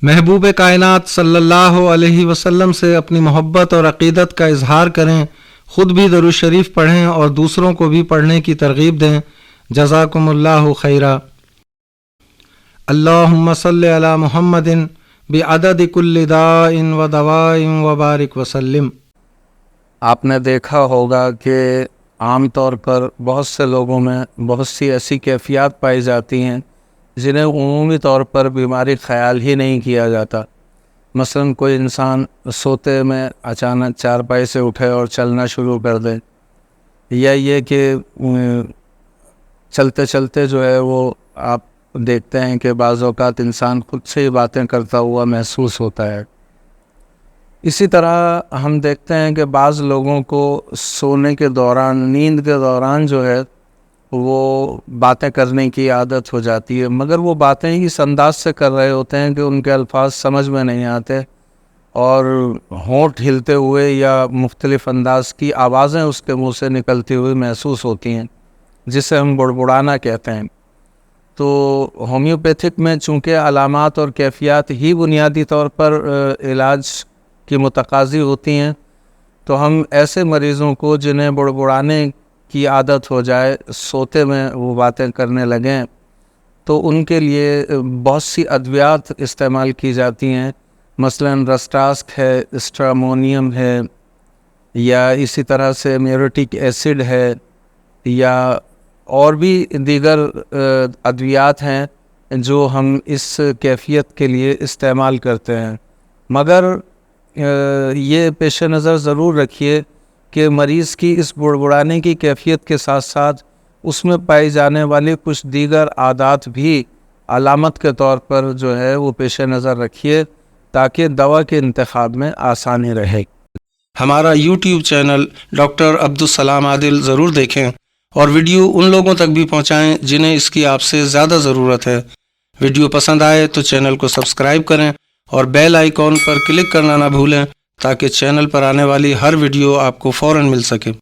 محبوب کائنات صلی اللہ علیہ وسلم سے اپنی محبت اور عقیدت کا اظہار کریں، خود بھی درود شریف پڑھیں اور دوسروں کو بھی پڑھنے کی ترغیب دیں۔ جزاکم اللہ خیرا۔ اللہم صلی علی محمد بعدد کل داء و دواء وبارک وسلم۔ آپ نے دیکھا ہوگا کہ عام طور پر بہت سے لوگوں میں بہت سی ایسی کیفیات پائی جاتی ہیں جنہیں عمومی طور پر بیماری خیال ہی نہیں کیا جاتا۔ مثلا کوئی انسان سوتے میں اچانک چارپائی سے اٹھے اور چلنا شروع کر دے، یا یہ کہ چلتے چلتے جو ہے وہ آپ دیکھتے ہیں کہ بعض اوقات انسان خود سے ہی باتیں کرتا ہوا محسوس ہوتا ہے۔ اسی طرح ہم دیکھتے ہیں کہ بعض لوگوں کو سونے کے دوران، نیند کے دوران جو ہے وہ باتیں کرنے کی عادت ہو جاتی ہے، مگر وہ باتیں اس انداز سے کر رہے ہوتے ہیں کہ ان کے الفاظ سمجھ میں نہیں آتے، اور ہونٹ ہلتے ہوئے یا مختلف انداز کی آوازیں اس کے منہ سے نکلتی ہوئی محسوس ہوتی ہیں، جسے ہم بڑبڑانا کہتے ہیں۔ تو ہومیوپیتھک میں چونکہ علامات اور کیفیات ہی بنیادی طور پر علاج کی متقاضی ہوتی ہیں، تو ہم ایسے مریضوں کو جنہیں بڑبڑانے کی عادت ہو جائے، سوتے میں وہ باتیں کرنے لگیں، تو ان کے لیے بہت سی ادویات استعمال کی جاتی ہیں۔ مثلا رسٹاسک ہے، اسٹرامونیم ہے، یا اسی طرح سے میورٹک ایسڈ ہے، یا اور بھی دیگر ادویات ہیں جو ہم اس کیفیت کے لیے استعمال کرتے ہیں۔ مگر یہ پیش نظر ضرور رکھیے کہ مریض کی اس بڑبڑانے کی کیفیت کے ساتھ ساتھ اس میں پائی جانے والی کچھ دیگر عادات بھی علامت کے طور پر جو ہے وہ پیش نظر رکھیے، تاکہ دوا کے انتخاب میں آسانی رہے۔ ہمارا یوٹیوب چینل ڈاکٹر عبدالسلام عادل ضرور دیکھیں اور ویڈیو ان لوگوں تک بھی پہنچائیں جنہیں اس کی آپ سے زیادہ ضرورت ہے۔ ویڈیو پسند آئے تو چینل کو سبسکرائب کریں اور بیل آئیکن پر کلک کرنا نہ بھولیں، تاکہ چینل پر آنے والی ہر ویڈیو آپ کو فوراً مل سکے۔